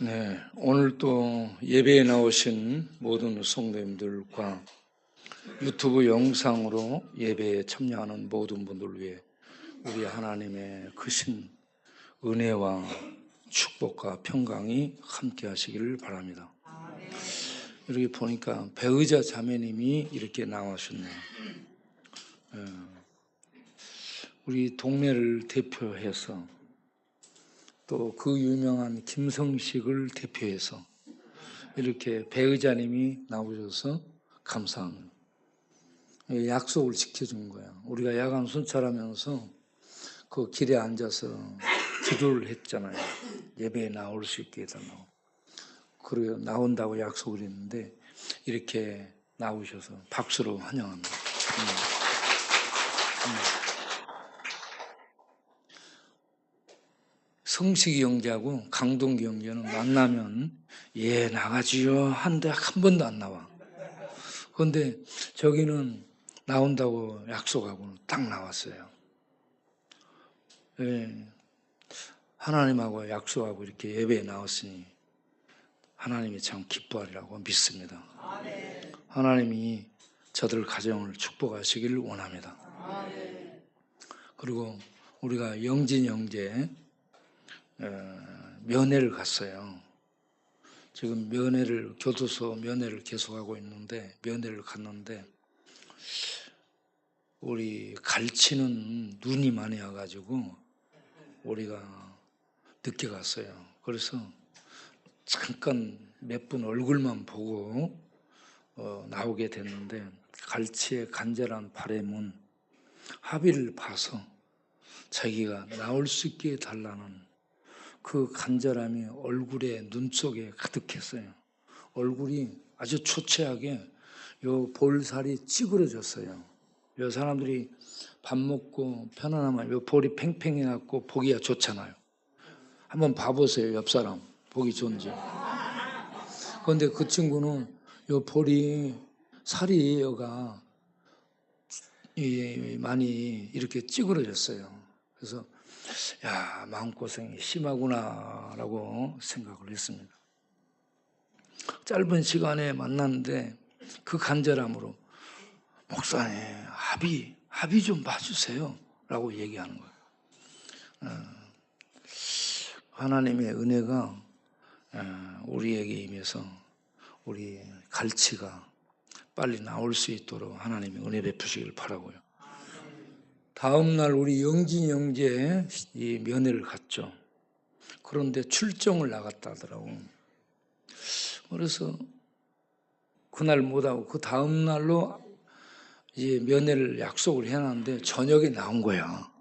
네, 오늘 또 예배에 나오신 모든 성도님들과 유튜브 영상으로 예배에 참여하는 모든 분들 위해 우리 하나님의 크신 은혜와 축복과 평강이 함께 하시기를 바랍니다. 이렇게 보니까 배의자 자매님이 이렇게 나와셨네요. 우리 동네를 대표해서 또 그 유명한 김성식을 대표해서 이렇게 배의자님이 나오셔서 감사합니다. 약속을 지켜준 거야. 우리가 야간 순찰하면서 그 길에 앉아서 기도를 했잖아요. 예배에 나올 수 있게 해달라고. 그리고 나온다고 약속을 했는데 이렇게 나오셔서 박수로 환영합니다. 성식이 형제하고 강동기 형제는 만나면 예 나가지요 한데 한 번도 안 나와. 그런데 저기는 나온다고 약속하고 딱 나왔어요. 예, 하나님하고 약속하고 이렇게 예배에 나왔으니 하나님이 참 기뻐하리라고 믿습니다. 하나님이 저들 가정을 축복하시기를 원합니다. 그리고 우리가 영진 형제 면회를 갔어요. 지금 교도소 면회를 계속하고 있는데 면회를 갔는데 우리 갈치는 눈이 많이 와가지고 우리가 늦게 갔어요. 그래서 잠깐 몇 분 얼굴만 보고 나오게 됐는데 갈치의 간절한 바람은 합의를 봐서 자기가 나올 수 있게 해달라는 그 간절함이 얼굴에 눈 속에 가득했어요. 얼굴이 아주 초췌하게 요 볼살이 찌그러졌어요. 요 사람들이 밥 먹고 편안하면 요 볼이 팽팽해갖고 보기가 좋잖아요. 한번 봐보세요. 옆 사람 보기 좋은지. 그런데 그 친구는 요 볼이 살이 여가 많이 이렇게 찌그러졌어요. 그래서 야 마음고생이 심하구나라고 생각을 했습니다. 짧은 시간에 만났는데 그 간절함으로 목사님 합의 좀 봐주세요 라고 얘기하는 거예요. 하나님의 은혜가 우리에게 임해서 우리 갈치가 빨리 나올 수 있도록 하나님의 은혜 베푸시길 바라고요. 다음날 우리 영진 형제 이 면회를 갔죠. 그런데 출정을 나갔다 하더라고. 그래서 그날 못하고 그 다음날로 이제 면회를 약속을 해놨는데 저녁에 나온 거야.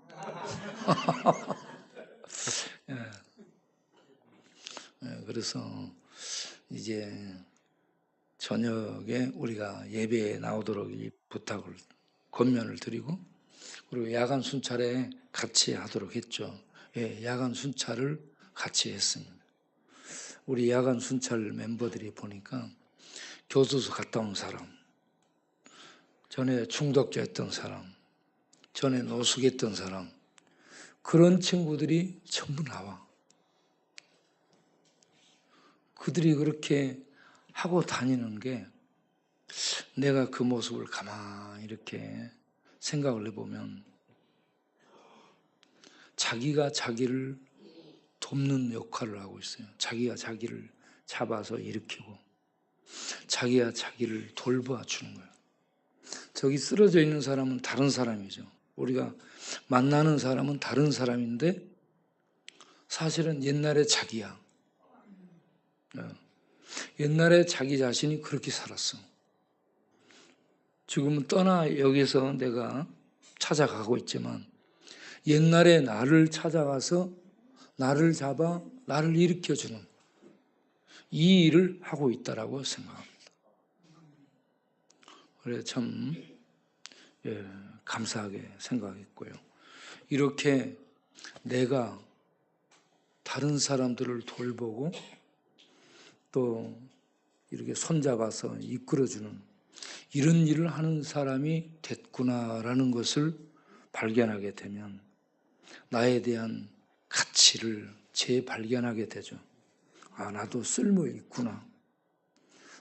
그래서 이제 저녁에 우리가 예배에 나오도록 이 부탁을 권면을 드리고 그리고 야간 순찰에 같이 하도록 했죠. 예, 야간 순찰을 같이 했습니다. 우리 야간 순찰 멤버들이 보니까 교도소 갔다 온 사람, 전에 중독자였던 사람, 전에 노숙했던 사람 그런 친구들이 전부 나와. 그들이 그렇게 하고 다니는 게 내가 그 모습을 가만히 이렇게 생각을 해보면 자기가 자기를 돕는 역할을 하고 있어요. 자기가 자기를 잡아서 일으키고 자기가 자기를 돌봐주는 거예요. 저기 쓰러져 있는 사람은 다른 사람이죠. 우리가 만나는 사람은 다른 사람인데 사실은 옛날에 자기야. 옛날에 자기 자신이 그렇게 살았어. 지금은 떠나 여기서 내가 찾아가고 있지만 옛날에 나를 찾아가서 나를 잡아 나를 일으켜주는 이 일을 하고 있다라고 생각합니다. 그래서 참 감사하게 생각했고요. 이렇게 내가 다른 사람들을 돌보고 또 이렇게 손잡아서 이끌어주는 이런 일을 하는 사람이 됐구나라는 것을 발견하게 되면 나에 대한 가치를 재발견하게 되죠. 아, 나도 쓸모 있구나.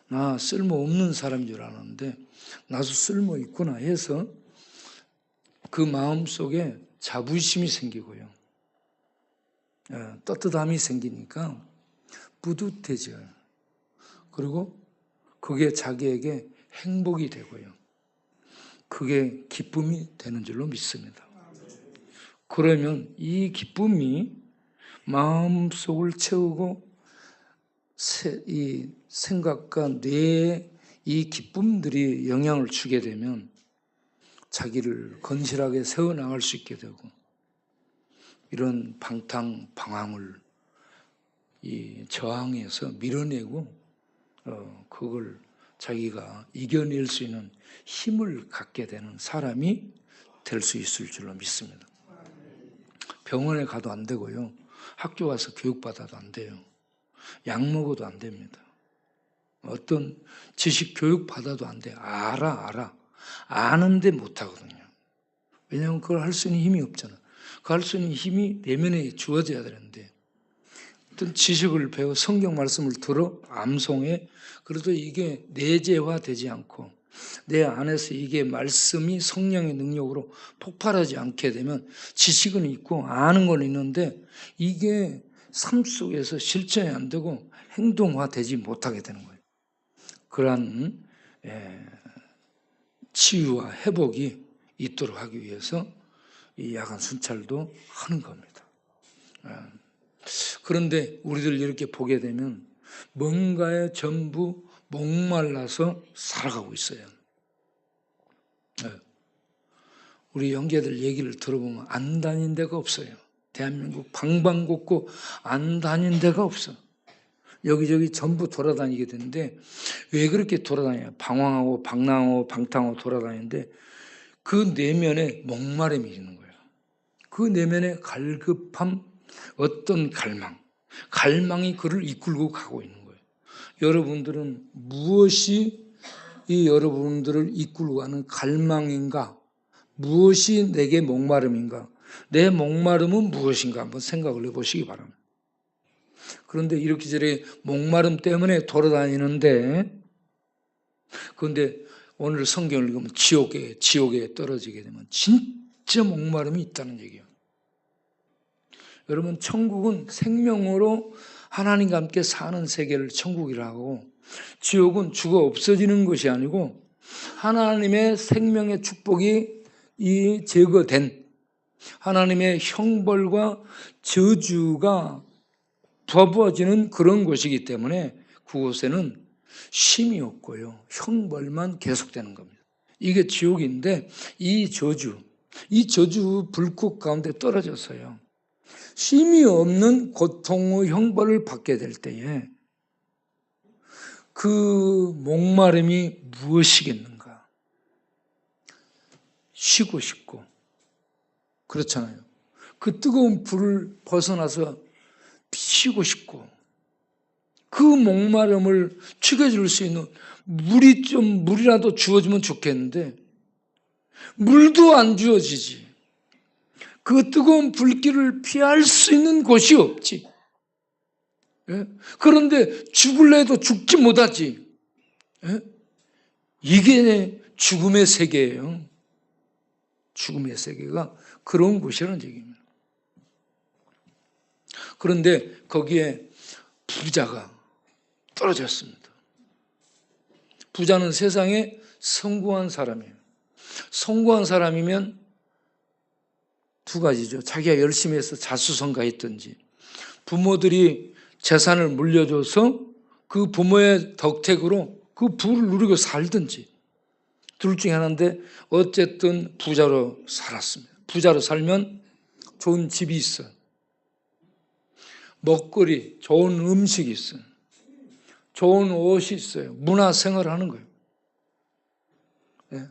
나 쓸모 없는 사람인 줄 알았는데 나도 쓸모 있구나 해서 그 마음속에 자부심이 생기고요. 떳떳함이 생기니까 뿌듯해져요. 그리고 그게 자기에게 행복이 되고요. 그게 기쁨이 되는 줄로 믿습니다. 그러면 이 기쁨이 마음속을 채우고 이 생각과 뇌에 이 기쁨들이 영향을 주게 되면 자기를 건실하게 세워나갈 수 있게 되고 이런 방탕방황을 저항해서 밀어내고 그걸 자기가 이겨낼 수 있는 힘을 갖게 되는 사람이 될 수 있을 줄로 믿습니다. 병원에 가도 안 되고요. 학교 가서 교육받아도 안 돼요. 약 먹어도 안 됩니다. 어떤 지식 교육 받아도 안 돼요. 알아. 아는데 못하거든요. 왜냐하면 그걸 할 수 있는 힘이 없잖아. 그 할 수 있는 힘이 내면에 주어져야 되는데 어떤 지식을 배워 성경 말씀을 들어 암송해 그래도 이게 내재화되지 않고 내 안에서 이게 말씀이 성령의 능력으로 폭발하지 않게 되면 지식은 있고 아는 건 있는데 이게 삶 속에서 실천이 안 되고 행동화되지 못하게 되는 거예요. 그러한 치유와 회복이 있도록 하기 위해서 이 야간 순찰도 하는 겁니다. 그런데 우리들 이렇게 보게 되면 뭔가에 전부 목말라서 살아가고 있어요. 우리 형제들 얘기를 들어보면 안 다닌 데가 없어요. 대한민국 방방곡곡 안 다닌 데가 없어. 여기저기 전부 돌아다니게 되는데 왜 그렇게 돌아다녀요? 방황하고 방랑하고 방탕하고 돌아다니는데 그 내면에 목마름이 있는 거예요. 그 내면에 갈급함, 어떤 갈망이 그를 이끌고 가고 있는 거예요. 여러분들은 무엇이 이 여러분들을 이끌고 가는 갈망인가? 무엇이 내게 목마름인가? 내 목마름은 무엇인가? 한번 생각을 해보시기 바랍니다. 그런데 이렇게 저렇게 목마름 때문에 돌아다니는데 그런데 오늘 성경을 읽으면 지옥에 떨어지게 되면 진짜 목마름이 있다는 얘기예요. 여러분 천국은 생명으로 하나님과 함께 사는 세계를 천국이라고 지옥은 죽어 없어지는 것이 아니고 하나님의 생명의 축복이 제거된 하나님의 형벌과 저주가 부어지는 그런 곳이기 때문에 그곳에는 쉼이 없고요. 형벌만 계속되는 겁니다. 이게 지옥인데 이 저주 불꽃 가운데 떨어졌어요. 쉼이 없는 고통의 형벌을 받게 될 때에 그 목마름이 무엇이겠는가? 쉬고 싶고 그렇잖아요. 그 뜨거운 불을 벗어나서 쉬고 그 목마름을 죽여줄 수 있는 물이라도 주어지면 좋겠는데 물도 안 주어지지. 그 뜨거운 불길을 피할 수 있는 곳이 없지. 그런데 죽을래 해도 죽지 못하지. 이게 죽음의 세계예요. 죽음의 세계가 그런 곳이라는 얘기입니다. 그런데 거기에 부자가 떨어졌습니다. 부자는 세상에 성공한 사람이에요. 성공한 사람이면 두 가지죠. 자기가 열심히 해서 자수성가했든지 부모들이 재산을 물려줘서 그 부모의 덕택으로 그 부를 누리고 살든지 둘 중에 하나인데 어쨌든 부자로 살았습니다. 부자로 살면 좋은 집이 있어요. 먹거리, 좋은 음식이 있어요. 좋은 옷이 있어요. 문화생활을 하는 거예요. 네.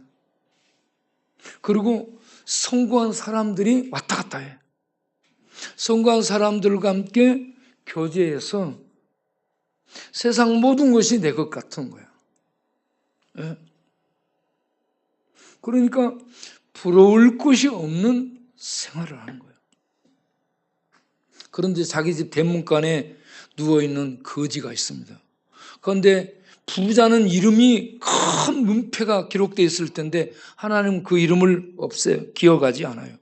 그리고 성공한 사람들이 왔다 갔다 해. 성공한 사람들과 함께 교제해서 세상 모든 것이 내 것 같은 거야. 네. 그러니까 부러울 것이 없는 생활을 하는 거예요. 그런데 자기 집 대문간에 누워있는 거지가 있습니다. 그런데 부자는 이름이 큰 문패가 기록되어 있을 텐데 하나님은 그 이름을 없애요. 기억하지 않아요.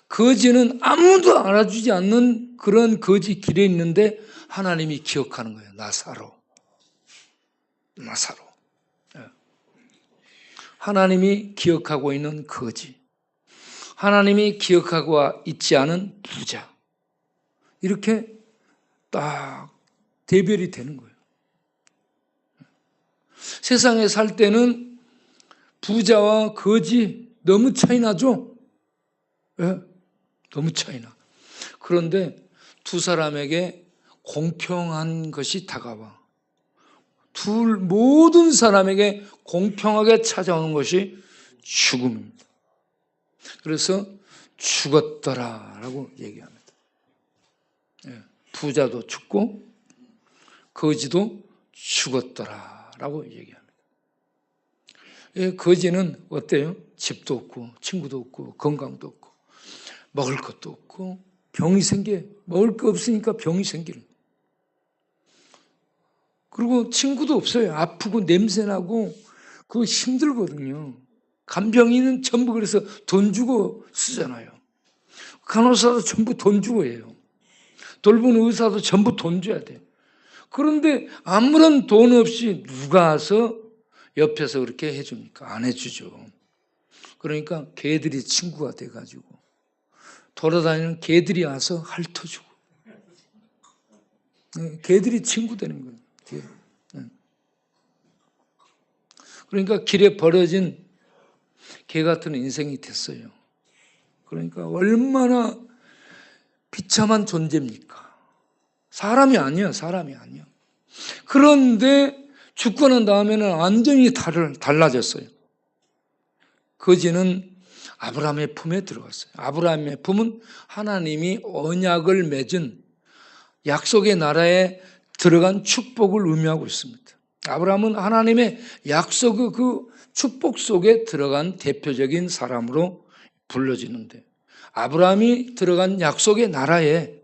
거지는 아무도 알아주지 않는 그런 거지 길에 있는데 하나님이 기억하는 거예요. 나사로. 하나님이 기억하고 있는 거지. 하나님이 기억하고 있지 않은 부자. 이렇게 딱 대별이 되는 거예요. 세상에 살 때는 부자와 거지 너무 차이 나죠? 네, 너무 차이 나. 그런데 두 사람에게 공평한 것이 다가와. 모든 사람에게 공평하게 찾아오는 것이 죽음입니다. 그래서 죽었더라라고 얘기합니다. 부자도 죽고 거지도 죽었더라라고 얘기합니다. 거지는 어때요? 집도 없고 친구도 없고 건강도 없고 먹을 것도 없고 병이 생겨. 먹을 거 없으니까 병이 생기는. 그리고 친구도 없어요. 아프고 냄새나고 그거 힘들거든요. 간병인은 전부 그래서 돈 주고 쓰잖아요. 간호사도 전부 돈 주고 해요. 돌보는 의사도 전부 돈 줘야 돼. 그런데 아무런 돈 없이 누가 와서 옆에서 그렇게 해줍니까? 안 해주죠. 그러니까 개들이 친구가 돼가지고 돌아다니는 개들이 와서 핥아주고 개들이 친구 되는 거예요. 그러니까 길에 버려진 개 같은 인생이 됐어요. 그러니까 얼마나 비참한 존재입니까? 사람이 아니야. 그런데 죽고 난 다음에는 완전히 달라졌어요. 거지는 아브라함의 품에 들어갔어요. 아브라함의 품은 하나님이 언약을 맺은 약속의 나라에 들어간 축복을 의미하고 있습니다. 아브라함은 하나님의 약속의 그 축복 속에 들어간 대표적인 사람으로 불려지는데 아브라함이 들어간 약속의 나라에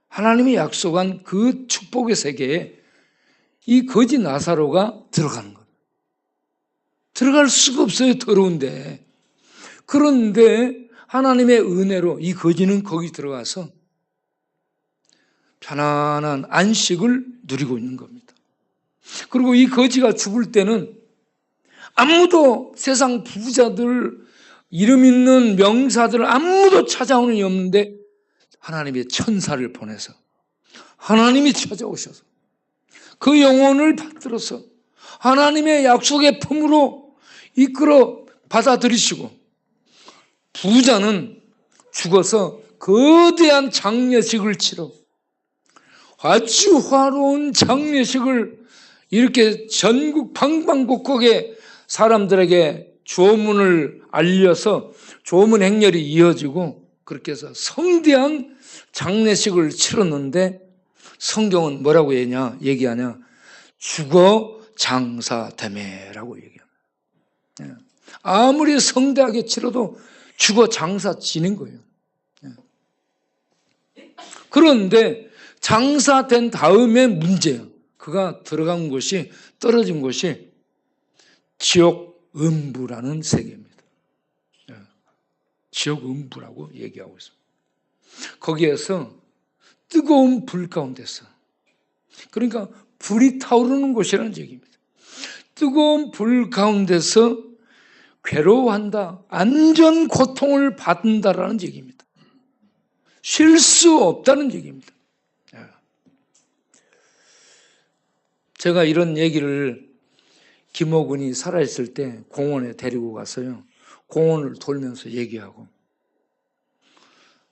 하나님이 약속한 그 축복의 세계에 이 거지 나사로가 들어가는 거예요. 들어갈 수가 없어요. 더러운데. 그런데 하나님의 은혜로 이 거지는 거기 들어가서 편안한 안식을 누리고 있는 겁니다. 그리고 이 거지가 죽을 때는 아무도 세상 부자들, 이름 있는 명사들 아무도 찾아오는 이 없는데 하나님의 천사를 보내서 하나님이 찾아오셔서 그 영혼을 받들어서 하나님의 약속의 품으로 이끌어 받아들이시고 부자는 죽어서 거대한 장례식을 치러 아주 화려한 장례식을 이렇게 전국 방방곡곡에 사람들에게 조문을 알려서 조문 행렬이 이어지고 그렇게 해서 성대한 장례식을 치렀는데 성경은 뭐라고 얘기하냐? 죽어 장사되매라고 얘기합니다. 아무리 성대하게 치러도 죽어 장사 지는 거예요. 그런데 장사된 다음에 문제예요. 그가 들어간 곳이 떨어진 곳이 지옥 음부라는 세계입니다. 지옥 음부라고 얘기하고 있습니다. 거기에서 뜨거운 불 가운데서 그러니까 불이 타오르는 곳이라는 얘기입니다. 뜨거운 불 가운데서 괴로워한다. 안전 고통을 받는다라는 얘기입니다. 쉴 수 없다는 얘기입니다. 제가 이런 얘기를 김호근이 살아있을 때 공원에 데리고 갔어요. 공원을 돌면서 얘기하고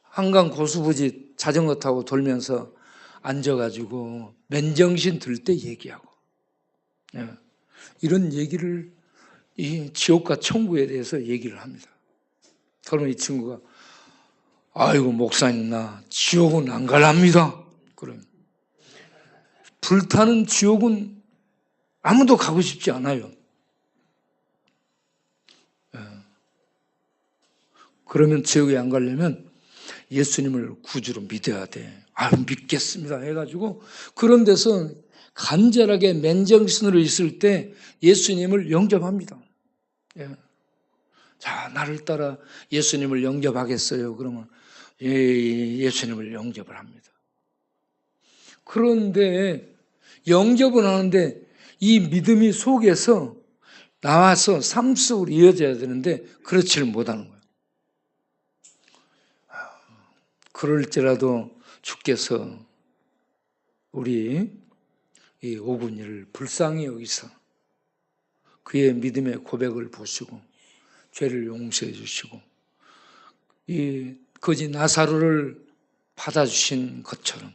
한강 고수부지 자전거 타고 돌면서 앉아가지고 맨정신 들 때 얘기하고 이런 얘기를 이 지옥과 천국에 대해서 얘기를 합니다. 그러면 이 친구가 아이고 목사님 나 지옥은 안 갈랍니다. 그러면 불타는 지옥은 아무도 가고 싶지 않아요. 그러면 지옥에 안 가려면 예수님을 구주로 믿어야 돼. 믿겠습니다 해가지고 그런 데서 간절하게 맨정신으로 있을 때 예수님을 영접합니다. 예. 자, 나를 따라 예수님을 영접하겠어요? 그러면 예수님을 영접을 합니다. 그런데 영접은 하는데 이 믿음이 속에서 나와서 삶 속으로 이어져야 되는데 그렇지를 못하는 거예요. 그럴지라도 주께서 우리 이 오분이를 불쌍히 여기서 그의 믿음의 고백을 보시고 죄를 용서해 주시고 이 거지 나사로를 받아주신 것처럼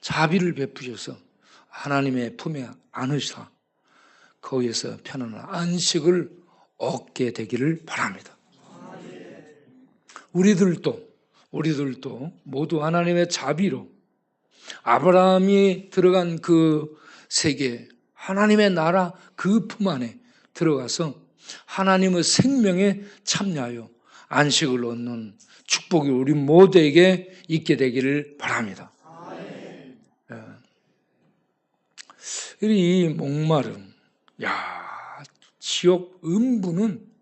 자비를 베푸셔서 하나님의 품에 안으사 거기에서 편안한 안식을 얻게 되기를 바랍니다. 우리들도 모두 하나님의 자비로 아브라함이 들어간 그 세계, 하나님의 나라 그 품 안에 들어가서 하나님의 생명에 참여하여 안식을 얻는 축복이 우리 모두에게 있게 되기를 바랍니다. 이 목마름, 지옥 음부는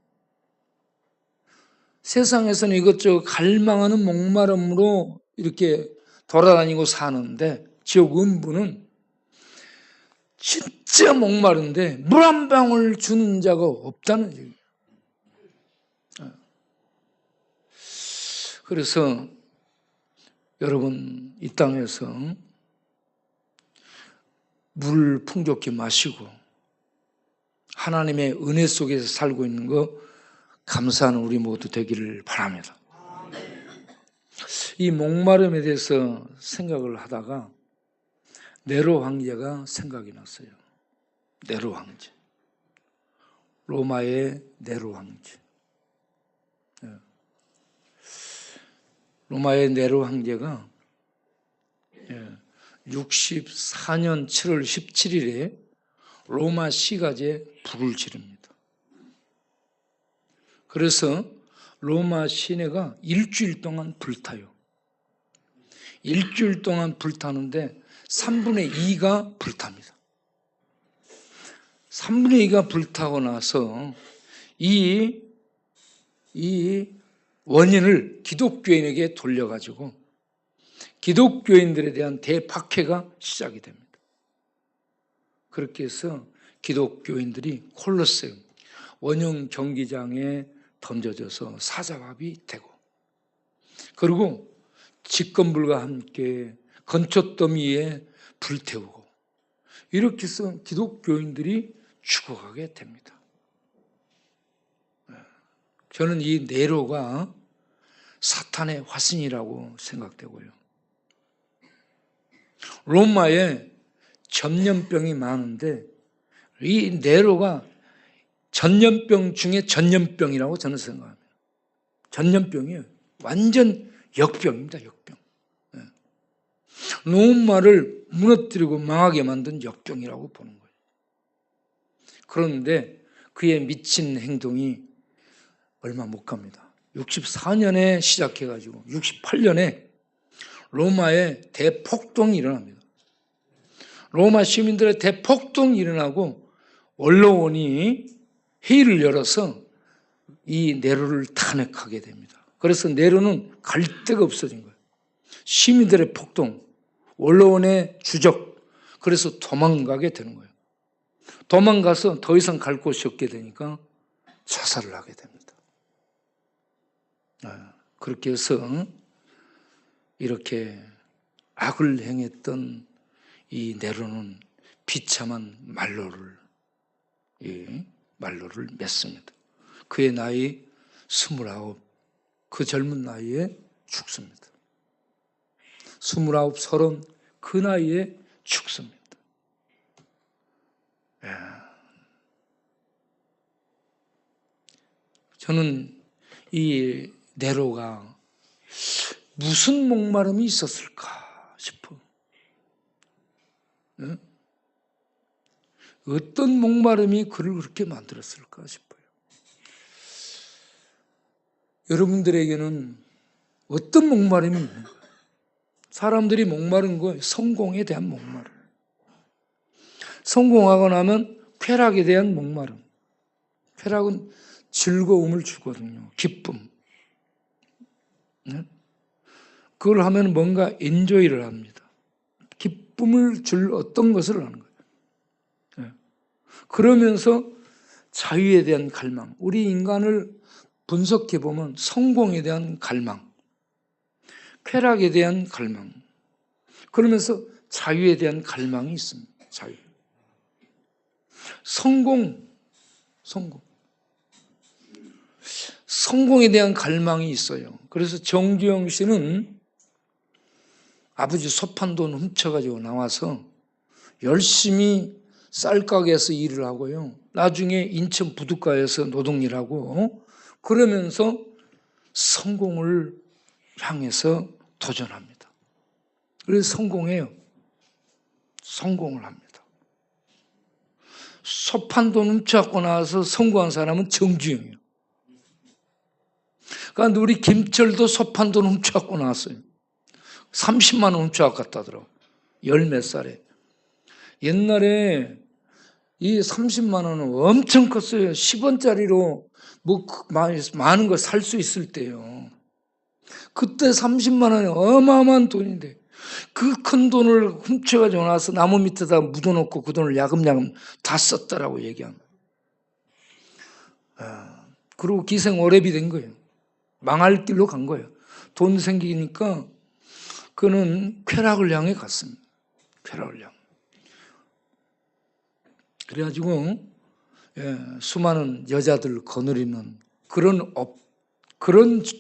세상에서는 이것저것 갈망하는 목마름으로 이렇게 돌아다니고 사는데 지옥 음부는 진짜 목마른데 물 한 방울 주는 자가 없다는 얘기예요. 그래서 여러분 이 땅에서 물 풍족히 마시고 하나님의 은혜 속에서 살고 있는 거 감사하는 우리 모두 되기를 바랍니다. 이 목마름에 대해서 생각을 하다가 네로 황제가 생각이 났어요. 네로 황제. 로마의 네로 황제. 로마의 네로 황제가 64년 7월 17일에 로마 시가지에 불을 지릅니다. 그래서 로마 시내가 일주일 동안 불타요. 일주일 동안 불타는데 3분의 2가 불탑니다. 3분의 2가 불타고 나서 이 원인을 기독교인에게 돌려가지고 기독교인들에 대한 대박해가 시작이 됩니다. 그렇게 해서 기독교인들이 콜로세움 원형 경기장에 던져져서 사자밥이 되고 그리고 직건불과 함께 건초더미에 불태우고 이렇게 해서 기독교인들이 죽어가게 됩니다. 저는 이 네로가 사탄의 화신이라고 생각되고요. 로마에 전염병이 많은데 이 네로가 전염병 중에 전염병이라고 저는 생각합니다. 전염병이에요. 완전 역병입니다. 역병. 로마를 무너뜨리고 망하게 만든 역병이라고 보는 거예요. 그런데 그의 미친 행동이 얼마 못 갑니다. 64년에 시작해가지고 68년에 로마에 대폭동이 일어납니다. 로마 시민들의 대폭동이 일어나고 언론이 회의를 열어서 이 네로를 탄핵하게 됩니다. 그래서 네로는 갈 데가 없어진 거예요. 시민들의 폭동, 언론의 주적, 그래서 도망가게 되는 거예요. 도망가서 더 이상 갈 곳이 없게 되니까 자살을 하게 됩니다. 그렇게 해서 이렇게 악을 행했던 이 네로는 비참한 말로를 맺습니다. 그의 나이 29, 그 젊은 나이에 죽습니다. 29, 30, 그 나이에 죽습니다. 저는 이 네로가 무슨 목마름이 있었을까 싶어. 어떤 목마름이 그를 그렇게 만들었을까 싶어요. 여러분들에게는 어떤 목마름이 있는 거예요? 사람들이 목마른 거 성공에 대한 목마름. 성공하고 나면 쾌락에 대한 목마름. 쾌락은 즐거움을 주거든요. 기쁨. 네? 그걸 하면 뭔가 엔조이를 합니다. 기쁨을 줄 어떤 것을 하는 거예요. 네. 그러면서 자유에 대한 갈망. 우리 인간을 분석해 보면 성공에 대한 갈망, 쾌락에 대한 갈망, 그러면서 자유에 대한 갈망이 있습니다. 자유. 성공에 대한 갈망이 있어요. 그래서 정주영 씨는 아버지 소판돈 훔쳐가지고 나와서 열심히 쌀가게에서 일을 하고요. 나중에 인천 부둣가에서 노동일하고 그러면서 성공을 향해서 도전합니다. 그래서 성공해요. 성공을 합니다. 소판돈 훔쳐갖고 나와서 성공한 사람은 정주영이에요. 그러니까 우리 김철도 소판돈 훔쳐갖고 나왔어요. 30만 원 훔쳐갖고 갔다더라고요. 열 몇 살에. 옛날에 이 30만 원은 엄청 컸어요. 10원짜리로 뭐 많은 거 살 수 있을 때요. 그때 30만 원이 어마어마한 돈인데 그 큰 돈을 훔쳐가지고 나서 나무 밑에다 묻어놓고 그 돈을 야금야금 다 썼다라고 얘기합니다. 그리고 기생오랩이 된 거예요. 망할 길로 간 거예요. 돈 생기니까 그는 쾌락을 향해 갔습니다. 쾌락을 향해. 그래가지고 수많은 여자들 거느리는 그런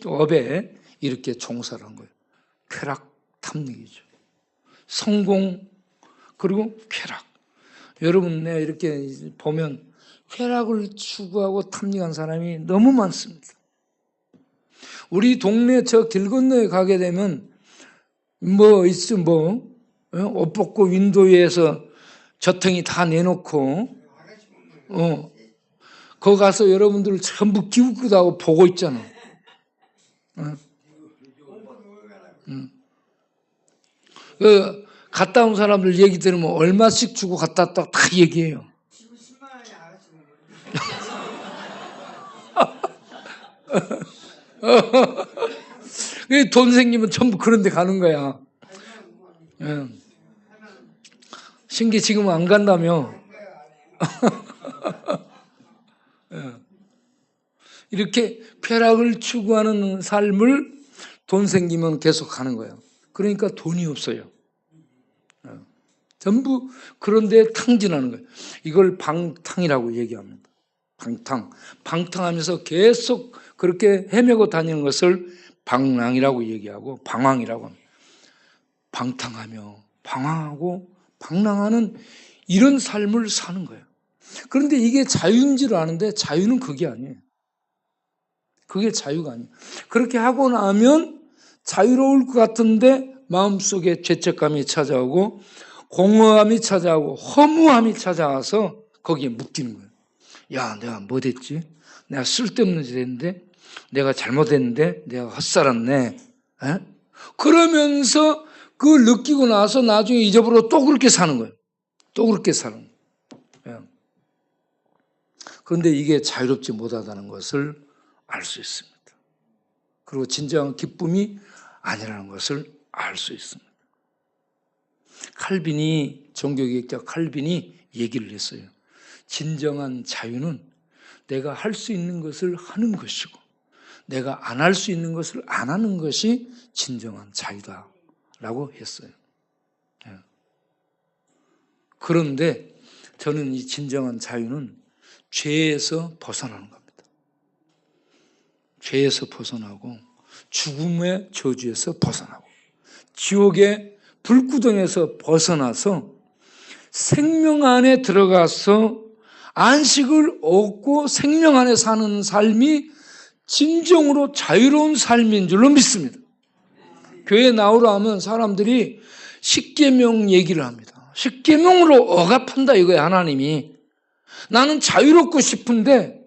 업에 이렇게 종사를 한 거예요. 쾌락 탐닉이죠. 성공 그리고 쾌락. 여러분 이렇게 보면 쾌락을 추구하고 탐닉한 사람이 너무 많습니다. 우리 동네 저 길 건너에 가게 되면 옷 벗고 윈도우 위에서 저탱이 다 내놓고 거기 가서 여러분들 전부 기웃기웃하고 보고 있잖아. 그 갔다 온 사람들 얘기 들으면 얼마씩 주고 갔다 왔다고 다 얘기해요. 지금 10만 원이 알았지. 돈 생기면 전부 그런 데 가는 거야. 신기 지금 안 간다며. 이렇게 쾌락을 추구하는 삶을 돈 생기면 계속 가는 거예요. 그러니까 돈이 없어요. 전부 그런 데 탕진하는 거예요. 이걸 방탕이라고 얘기합니다. 방탕하면서 계속 그렇게 헤매고 다니는 것을 방랑이라고 얘기하고 방황이라고 합니다. 방탕하며 방황하고 방랑하는 이런 삶을 사는 거예요. 그런데 이게 자유인 줄 아는데 자유는 그게 아니에요. 그게 자유가 아니에요. 그렇게 하고 나면 자유로울 것 같은데 마음속에 죄책감이 찾아오고 공허함이 찾아오고 허무함이 찾아와서 거기에 묶이는 거예요. 야, 내가 뭐 됐지? 내가 쓸데없는 짓 했는데? 내가 잘못했는데? 내가 헛살았네? 그러면서 그걸 느끼고 나서 나중에 잊어버리고 또 그렇게 사는 거예요. 또 그렇게 사는 거예요. 그런데 이게 자유롭지 못하다는 것을 알 수 있습니다. 그리고 진정한 기쁨이 아니라는 것을 알 수 있습니다. 종교개혁자 칼빈이 얘기를 했어요. 진정한 자유는 내가 할 수 있는 것을 하는 것이고 내가 안 할 수 있는 것을 안 하는 것이 진정한 자유다라고 했어요. 그런데 저는 이 진정한 자유는 죄에서 벗어나는 겁니다. 죄에서 벗어나고 죽음의 저주에서 벗어나고 지옥의 불구덩에서 벗어나서 생명 안에 들어가서 안식을 얻고 생명 안에 사는 삶이 진정으로 자유로운 삶인 줄로 믿습니다. 교회에 나오라 하면 사람들이 십계명 얘기를 합니다. 십계명으로 억압한다 이거야 하나님이. 나는 자유롭고 싶은데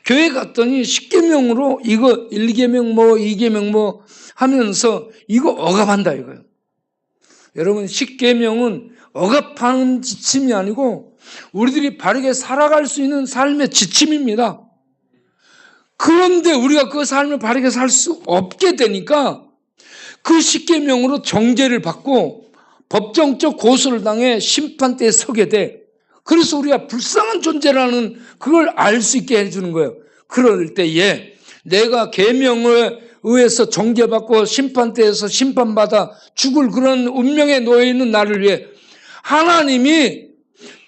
교회 갔더니 십계명으로 이거 1계명 2계명 하면서 이거 억압한다 이거예요. 여러분, 십계명은 억압하는 지침이 아니고 우리들이 바르게 살아갈 수 있는 삶의 지침입니다. 그런데 우리가 그 삶을 바르게 살 수 없게 되니까 그 십계명으로 정죄를 받고 법정적 고소를 당해 심판대에 서게 돼. 그래서 우리가 불쌍한 존재라는 그걸 알 수 있게 해주는 거예요. 그럴 때에 내가 계명에 의해서 정죄받고 심판대에서 심판받아 죽을 그런 운명에 놓여 있는 나를 위해 하나님이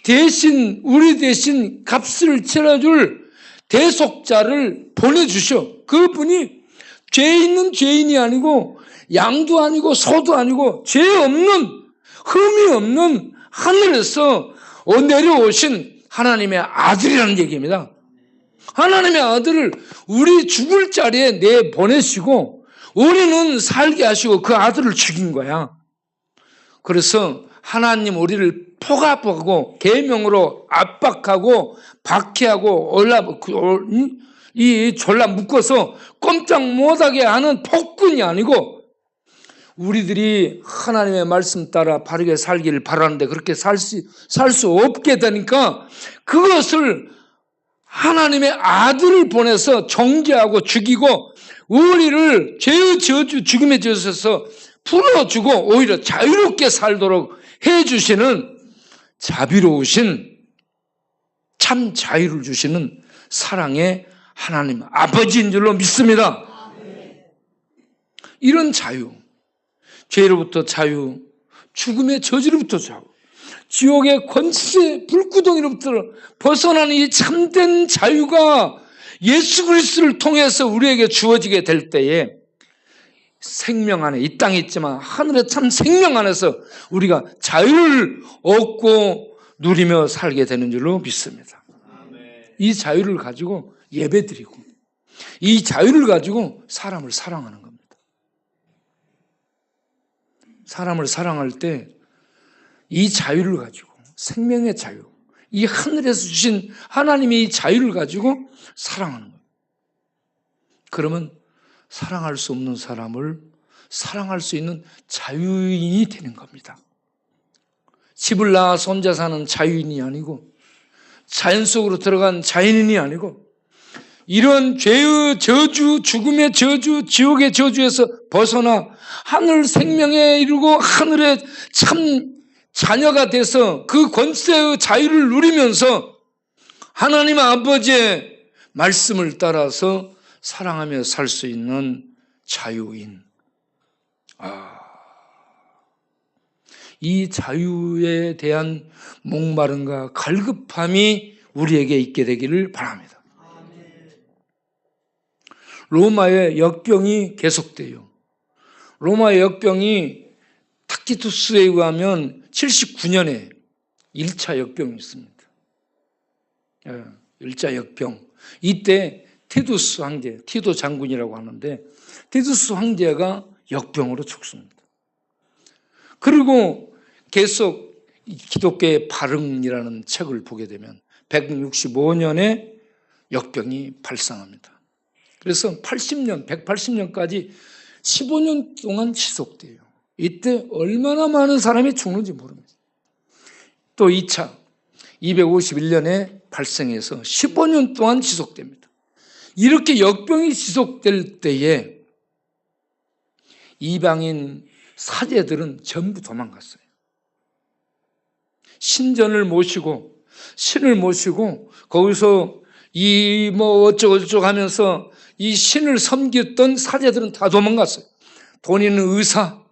대신, 우리 대신 값을 치러줄 대속자를 보내주셔. 그분이 죄 있는 죄인이 아니고 양도 아니고 소도 아니고 죄 없는, 흠이 없는 하늘에서 내려오신 하나님의 아들이라는 얘기입니다. 하나님의 아들을 우리 죽을 자리에 내보내시고 우리는 살게 하시고 그 아들을 죽인 거야. 그래서 하나님 우리를 포갑하고 계명으로 압박하고 박해하고 졸라 묶어서 꼼짝 못하게 하는 폭군이 아니고 우리들이 하나님의 말씀 따라 바르게 살기를 바라는데 그렇게 살 수 없게 되니까 그것을 하나님의 아들을 보내서 정죄하고 죽이고 우리를 죄의 저주, 죽음의 저주에서 풀어주고 오히려 자유롭게 살도록 해주시는 자비로우신 참 자유를 주시는 사랑의 하나님 아버지인 줄로 믿습니다. 이런 자유, 죄로부터 자유, 죽음의 저주로부터 자유, 지옥의 권세, 불구덩이로부터 벗어나는 이 참된 자유가 예수 그리스도를 통해서 우리에게 주어지게 될 때에 생명 안에, 이 땅에 있지만 하늘의 참 생명 안에서 우리가 자유를 얻고 누리며 살게 되는 줄로 믿습니다. 이 자유를 가지고 예배드리고 이 자유를 가지고 사람을 사랑하는 겁니다. 사람을 사랑할 때 이 자유를 가지고 생명의 자유, 이 하늘에서 주신 하나님의 이 자유를 가지고 사랑하는 거예요. 그러면 사랑할 수 없는 사람을 사랑할 수 있는 자유인이 되는 겁니다. 집을 나와서 혼자 사는 자유인이 아니고 자연 속으로 들어간 자연인이 아니고 이런 죄의 저주, 죽음의 저주, 지옥의 저주에서 벗어나 하늘 생명에 이르고 하늘의 참 자녀가 돼서 그 권세의 자유를 누리면서 하나님 아버지의 말씀을 따라서 사랑하며 살 수 있는 자유인. 이 자유에 대한 목마름과 갈급함이 우리에게 있게 되기를 바랍니다. 로마의 역병이 계속돼요. 로마의 역병이 타키투스에 의하면 79년에 1차 역병이 있습니다. 1차 역병. 이때 티투스 황제, 티도 장군이라고 하는데 티투스 황제가 역병으로 죽습니다. 그리고 계속 기독교의 발흥이라는 책을 보게 되면 165년에 역병이 발생합니다. 그래서 180년까지 15년 동안 지속돼요. 이때 얼마나 많은 사람이 죽는지 모릅니다. 또 2차 251년에 발생해서 15년 동안 지속됩니다. 이렇게 역병이 지속될 때에 이방인 사제들은 전부 도망갔어요. 신전을 모시고 신을 모시고 거기서 이 어쩌고저쩌고 하면서 이 신을 섬겼던 사제들은 다 도망갔어요. 돈 있는 의사,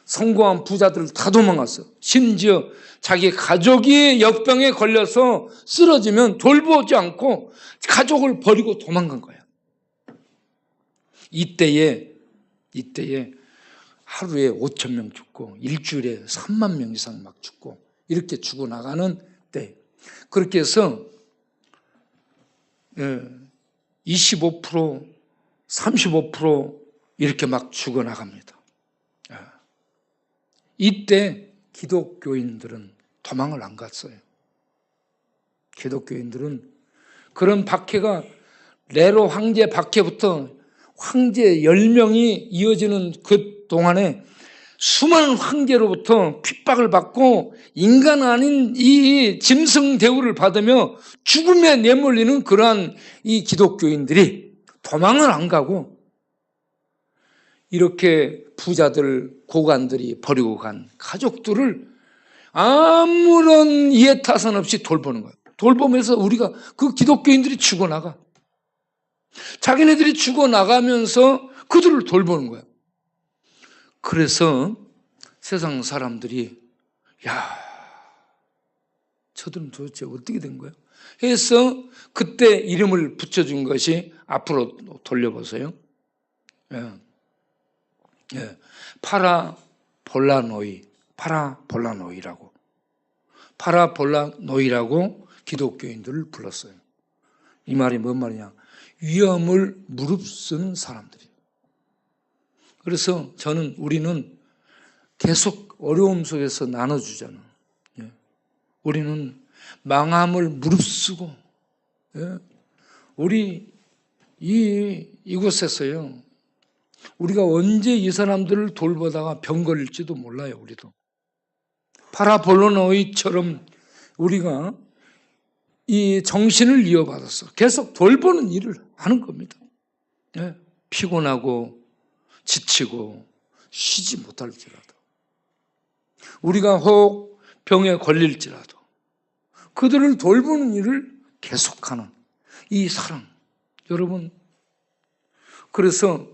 성공한 부자들 다 도망갔어요. 심지어 자기 가족이 역병에 걸려서 쓰러지면 돌보지 않고 가족을 버리고 도망간 거예요. 이때에 하루에 5천 명 죽고 일주일에 3만 명 이상 막 죽고 이렇게 죽어나가는 때, 그렇게 해서 25%, 35% 이렇게 막 죽어나갑니다. 이때 기독교인들은 도망을 안 갔어요. 기독교인들은 그런 박해가 네로 황제 박해부터 황제 10명이 이어지는 그 동안에 수많은 황제로부터 핍박을 받고 인간 아닌 이 짐승 대우를 받으며 죽음에 내몰리는 그러한 이 기독교인들이 도망을 안 가고 이렇게 부자들, 고관들이 버리고 간 가족들을 아무런 이해타산 없이 돌보는 거예요. 돌보면서 우리가 그 기독교인들이 죽어나가. 자기네들이 죽어나가면서 그들을 돌보는 거예요. 그래서 세상 사람들이 야, 저들은 도대체 어떻게 된 거예요? 해서 그때 이름을 붙여준 것이 앞으로 돌려보세요. 파라볼라노이라고 기독교인들을 불렀어요. 이 말이 뭔 말이냐? 위험을 무릅쓰는 사람들이에요. 그래서 우리는 계속 어려움 속에서 나눠주잖아. 우리는 망함을 무릅쓰고, 우리 이곳에서요, 우리가 언제 이 사람들을 돌보다가 병 걸릴지도 몰라요, 우리도. 파라볼로노이처럼 우리가 이 정신을 이어받아서 계속 돌보는 일을 하는 겁니다. 피곤하고 지치고 쉬지 못할지라도, 우리가 혹 병에 걸릴지라도 그들을 돌보는 일을 계속하는 이 사랑. 여러분, 그래서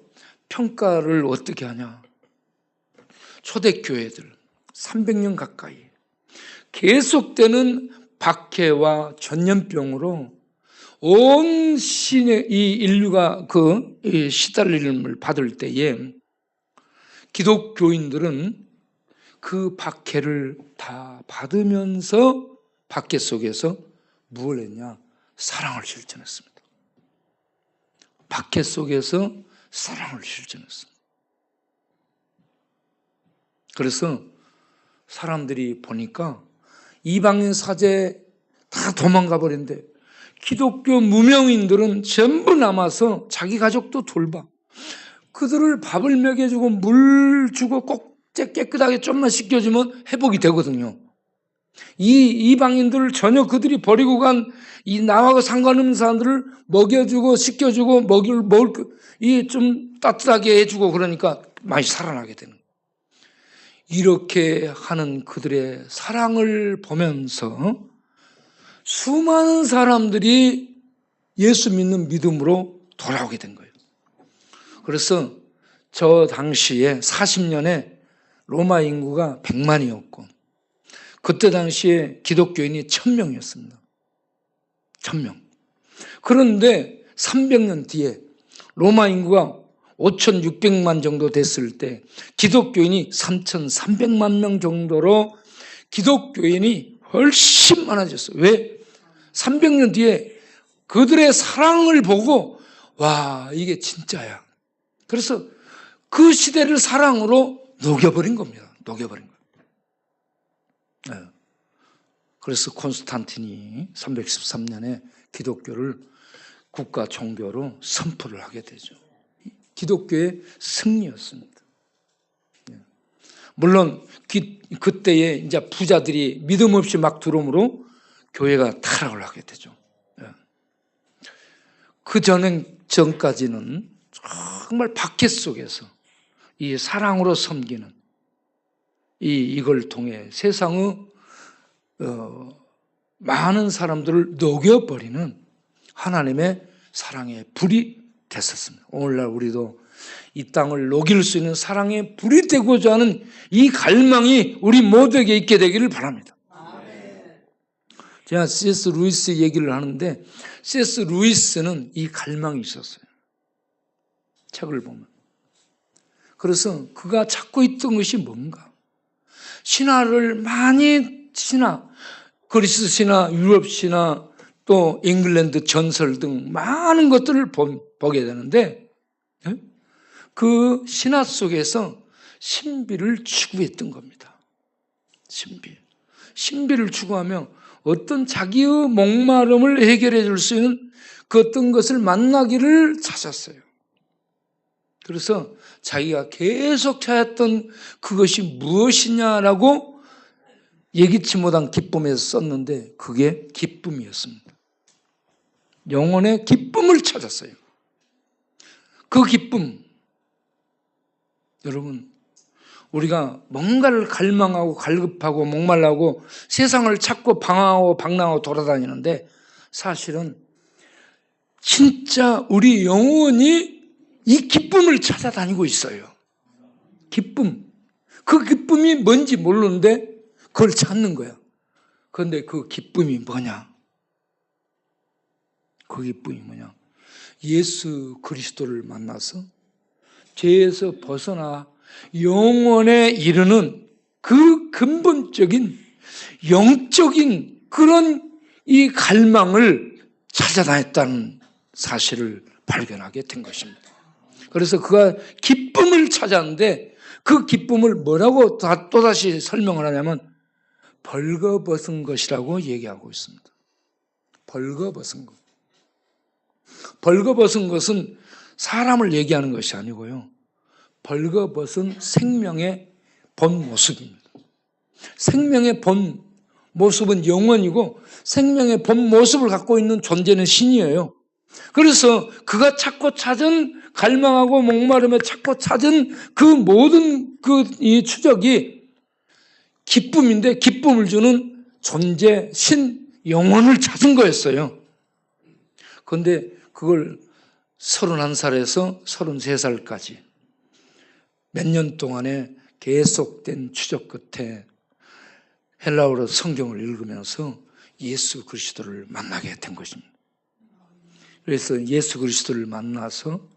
평가를 어떻게 하냐? 초대교회들 300년 가까이 계속되는 박해와 전염병으로 온 신의 이 인류가 시달림을 받을 때에 기독교인들은 그 박해를 다 받으면서 박해 속에서 무엇을 했냐? 사랑을 실천했습니다. 박해 속에서 사랑을 실천했습니다. 그래서 사람들이 보니까 이방인 사제 다 도망가 버린데 기독교 무명인들은 전부 남아서 자기 가족도 돌봐. 그들을 밥을 먹여주고 물 주고 꼭 깨끗하게 좀만 씻겨주면 회복이 되거든요. 이 이방인들을 전혀 그들이 버리고 간 이 나하고 상관없는 사람들을 먹여주고 씻겨주고 이 좀 따뜻하게 해주고 그러니까 많이 살아나게 되는 거예요. 이렇게 하는 그들의 사랑을 보면서 수많은 사람들이 예수 믿는 믿음으로 돌아오게 된 거예요. 그래서 저 당시에 40년에 로마 인구가 100만이었고 그때 당시에 기독교인이 1000명이었습니다. 1000명. 그런데 300년 뒤에 로마 인구가 5,600만 정도 됐을 때 기독교인이 3,300만 명 정도로 기독교인이 훨씬 많아졌어요. 왜? 300년 뒤에 그들의 사랑을 보고 와, 이게 진짜야. 그래서 그 시대를 사랑으로 녹여버린 겁니다. 녹여버린 거예요. 그래서 콘스탄틴이 313년에 기독교를 국가 종교로 선포를 하게 되죠. 기독교의 승리였습니다. 물론 그때에 이제 부자들이 믿음 없이 막 들어오므로 교회가 타락을 하게 되죠. 그 전까지는 정말 박해 속에서 이 사랑으로 섬기는 이걸 통해 세상의 많은 사람들을 녹여버리는 하나님의 사랑의 불이 됐었습니다. 오늘날 우리도 이 땅을 녹일 수 있는 사랑의 불이 되고자 하는 이 갈망이 우리 모두에게 있게 되기를 바랍니다. 제가 C.S. 루이스 얘기를 하는데 C.S. 루이스는 이 갈망이 있었어요. 책을 보면. 그래서 그가 찾고 있던 것이 뭔가? 신화를 많이 그리스 신화, 유럽 신화, 또 잉글랜드 전설 등 많은 것들을 보게 되는데 그 신화 속에서 신비를 추구했던 겁니다. 신비를 추구하며 어떤 자기의 목마름을 해결해 줄 수 있는 그 어떤 것을 만나기를 찾았어요. 그래서 자기가 계속 찾았던 그것이 무엇이냐라고 예기치 못한 기쁨에서 썼는데 그게 기쁨이었습니다. 영혼의 기쁨을 찾았어요. 그 기쁨, 여러분, 우리가 뭔가를 갈망하고 갈급하고 목말라고 세상을 찾고 방황하고 방랑하고 돌아다니는데 사실은 진짜 우리 영혼이 이 기쁨을 찾아다니고 있어요. 기쁨. 그 기쁨이 뭔지 모르는데 그걸 찾는 거야. 그런데 그 기쁨이 뭐냐? 그 기쁨이 뭐냐? 예수 그리스도를 만나서 죄에서 벗어나 영원에 이르는 그 근본적인 영적인 그런 이 갈망을 찾아다녔다는 사실을 발견하게 된 것입니다. 그래서 그가 기쁨을 찾았는데 그 기쁨을 뭐라고 또다시 설명을 하냐면 벌거벗은 것이라고 얘기하고 있습니다. 벌거벗은 것. 벌거벗은 것은 사람을 얘기하는 것이 아니고요. 벌거벗은 생명의 본 모습입니다. 생명의 본 모습은 영원이고 생명의 본 모습을 갖고 있는 존재는 신이에요. 그래서 그가 찾고 찾은 갈망하고 목마름에 찾고 찾은 그 모든 이 추적이 기쁨인데 기쁨을 주는 존재, 신, 영혼을 찾은 거였어요. 그런데 그걸 31살에서 33살까지 몇 년 동안의 계속된 추적 끝에 헬라어로 성경을 읽으면서 예수 그리스도를 만나게 된 것입니다. 그래서 예수 그리스도를 만나서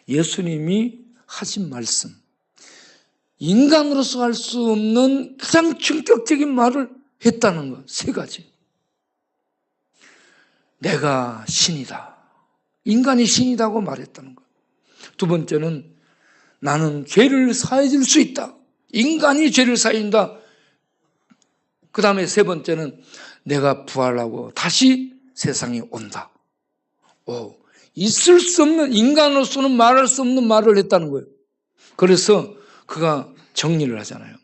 예수님이 하신 말씀, 인간으로서 할 수 없는 가장 충격적인 말을 했다는 것, 세 가지. 내가 신이다. 인간이 신이다고 말했다는 것. 두 번째는 나는 죄를 사해 줄 수 있다. 인간이 죄를 사인다. 그 다음에 세 번째는 내가 부활하고 다시 세상에 온다. 있을 수 없는, 인간으로서는 말할 수 없는 말을 했다는 거예요. 그래서 그가 정리를 하잖아요.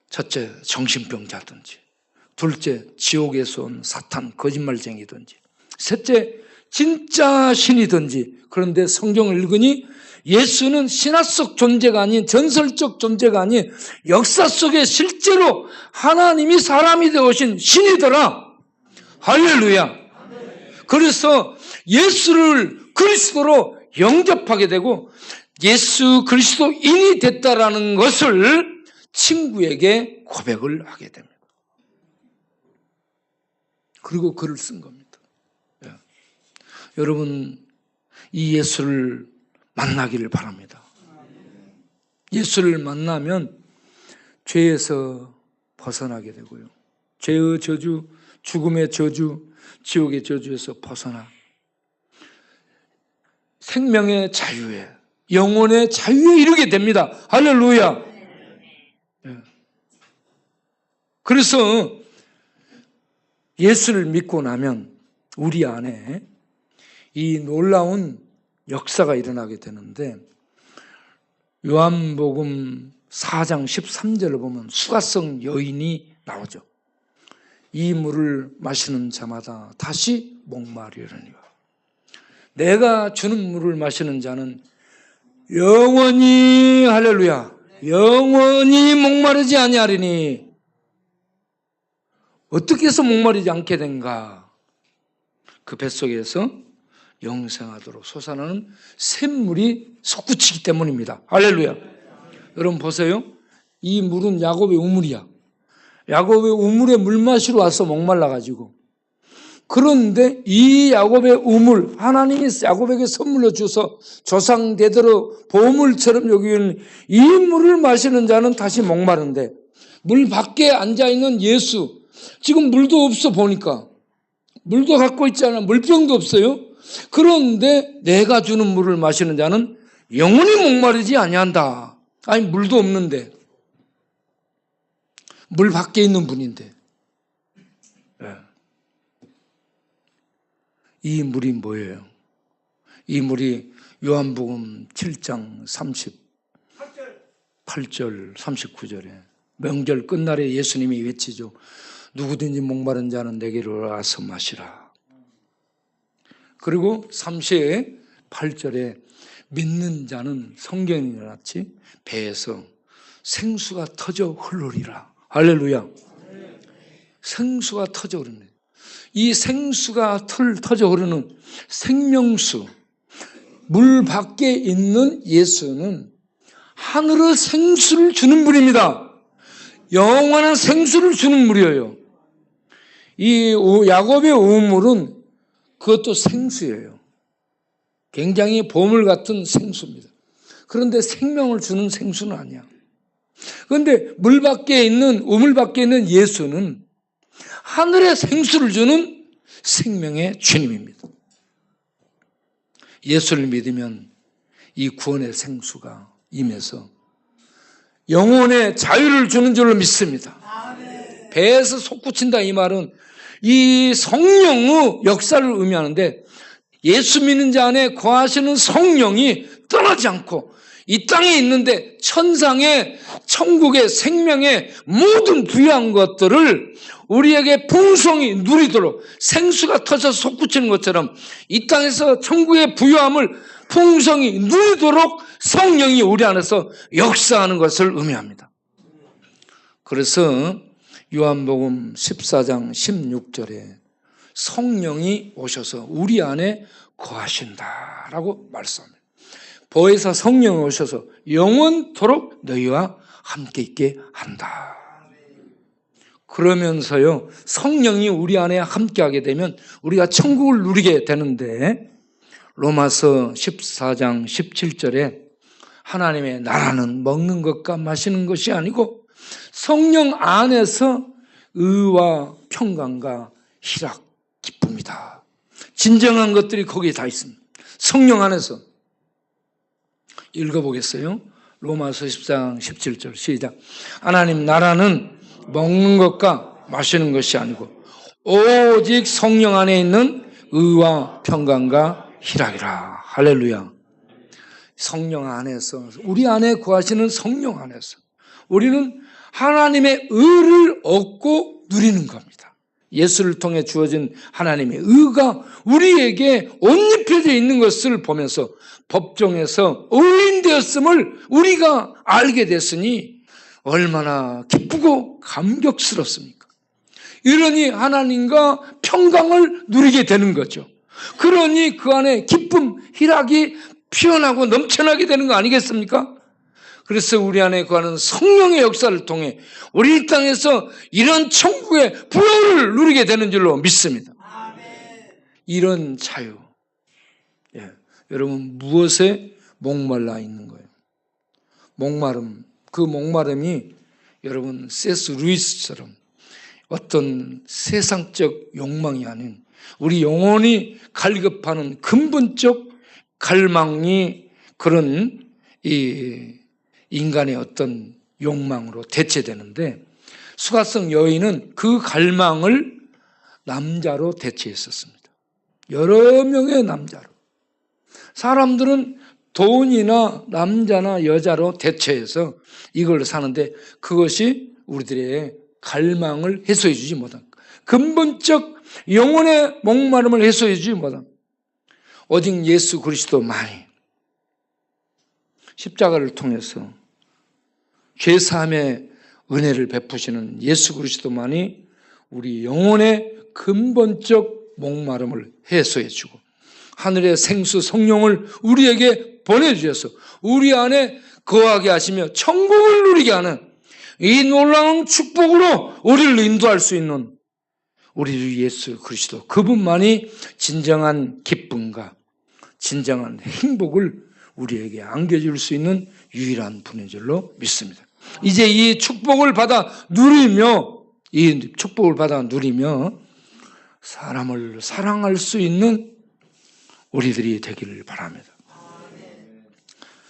첫째, 정신병자든지. 둘째, 지옥에서 온 사탄, 거짓말쟁이든지. 셋째, 진짜 신이든지. 그런데 성경을 읽으니 예수는 신화 속 존재가 아닌 전설적 존재가 아닌 역사 속에 실제로 하나님이 사람이 되어오신 신이더라. 할렐루야. 그래서 예수를 그리스도로 영접하게 되고 예수 그리스도인이 됐다라는 것을 친구에게 고백을 하게 됩니다. 그리고 글을 쓴 겁니다. 여러분, 이 예수를 만나기를 바랍니다. 예수를 만나면 죄에서 벗어나게 되고요. 죄의 저주, 죽음의 저주, 지옥의 저주에서 벗어나 생명의 자유에, 영혼의 자유에 이르게 됩니다. 할렐루야. 그래서 예수를 믿고 나면 우리 안에 이 놀라운 역사가 일어나게 되는데 요한복음 4장 13절을 보면 수가성 여인이 나오죠. 이 물을 마시는 자마다 다시 목마르리라. 내가 주는 물을 마시는 자는 영원히 할렐루야 영원히 목마르지 아니하리니. 어떻게 해서 목마르지 않게 된가? 그 뱃속에서 영생하도록 솟아나는 샘물이 솟구치기 때문입니다. 할렐루야. 여러분 보세요. 이 물은 야곱의 우물이야. 야곱의 우물에 물 마시러 와서 목말라가지고. 그런데 이 야곱의 우물, 하나님이 야곱에게 선물로 주서 조상 대대로 보물처럼 여기는 이 물을 마시는 자는 다시 목마른데 물 밖에 앉아있는 예수, 지금 물도 없어 보니까. 물도 갖고 있잖아. 물병도 없어요. 그런데 내가 주는 물을 마시는 자는 영원히 목마르지 아니한다. 아니 물도 없는데 물 밖에 있는 분인데 이 물이 뭐예요? 이 물이 요한복음 7장 38절 39절에 명절 끝날에 예수님이 외치죠. 누구든지 목마른 자는 내게로 와서 마시라. 그리고 38절에 믿는 자는 성경이 같이 배에서 생수가 터져 흐르리라. 할렐루야. 생수가 터져 흐르는, 이 생수가 터져 흐르는 생명수, 물 밖에 있는 예수는 하늘의 생수를 주는 분입니다. 영원한 생수를 주는 물이에요. 이 야곱의 우물은 그것도 생수예요. 굉장히 보물 같은 생수입니다. 그런데 생명을 주는 생수는 아니야. 그런데 물 밖에 있는, 우물 밖에 있는 예수는 하늘의 생수를 주는 생명의 주님입니다. 예수를 믿으면 이 구원의 생수가 임해서 영혼의 자유를 주는 줄로 믿습니다. 배에서 솟구친다 이 말은 이 성령의 역사를 의미하는데, 예수 믿는 자 안에 거하시는 성령이 떠나지 않고 이 땅에 있는데 천상의, 천국의, 생명의 모든 부유한 것들을 우리에게 풍성히 누리도록 생수가 터져서 솟구치는 것처럼 이 땅에서 천국의 부유함을 풍성히 누리도록 성령이 우리 안에서 역사하는 것을 의미합니다. 그래서 요한복음 14장 16절에 성령이 오셔서 우리 안에 거하신다라고 말씀합니다. 보혜사 성령이 오셔서 영원토록 너희와 함께 있게 한다. 그러면서요, 성령이 우리 안에 함께하게 되면 우리가 천국을 누리게 되는데, 로마서 14장 17절에 하나님의 나라는 먹는 것과 마시는 것이 아니고 성령 안에서 의와 평강과 희락, 기쁨이다. 진정한 것들이 거기에 다 있습니다. 성령 안에서. 읽어보겠어요. 로마서 14장 17절 시작. 하나님 나라는 먹는 것과 마시는 것이 아니고 오직 성령 안에 있는 의와 평강과 희락이라. 할렐루야. 성령 안에서, 우리 안에 거하시는 성령 안에서 우리는 하나님의 의를 얻고 누리는 겁니다. 예수를 통해 주어진 하나님의 의가 우리에게 옷 입혀져 있는 것을 보면서 법정에서 의인되었음을 우리가 알게 됐으니 얼마나 기쁘고 감격스럽습니까? 이러니 하나님과 평강을 누리게 되는 거죠. 그러니 그 안에 기쁨, 희락이 피어나고 넘쳐나게 되는 거 아니겠습니까? 그래서 우리 안에 거하는 성령의 역사를 통해 우리 이 땅에서 이런 천국의 부여를 누리게 되는 줄로 믿습니다. 이런 자유. 여러분, 무엇에 목말라 있는 거예요? 목마름. 그 목마름이 여러분 C.S. 루이스처럼 어떤 세상적 욕망이 아닌 우리 영혼이 갈급하는 근본적 갈망이 그런 이 인간의 어떤 욕망으로 대체되는데, 수가성 여인은 그 갈망을 남자로 대체했었습니다. 여러 명의 남자로. 사람들은 돈이나 남자나 여자로 대체해서 이걸 사는데 그것이 우리들의 갈망을 해소해 주지 못한, 근본적 영혼의 목마름을 해소해 주지 못한, 오직 예수 그리스도만이 십자가를 통해서 죄사함의 은혜를 베푸시는 예수 그리스도만이 우리 영혼의 근본적 목마름을 해소해 주고 하늘의 생수 성령을 우리에게 보내주셔서 우리 안에 거하게 하시며 천국을 누리게 하는 이 놀라운 축복으로 우리를 인도할 수 있는 우리 예수 그리스도, 그분만이 진정한 기쁨과 진정한 행복을 우리에게 안겨줄 수 있는 유일한 분인 줄로 믿습니다. 이제 이 축복을 받아 누리며 사람을 사랑할 수 있는 우리들이 되기를 바랍니다.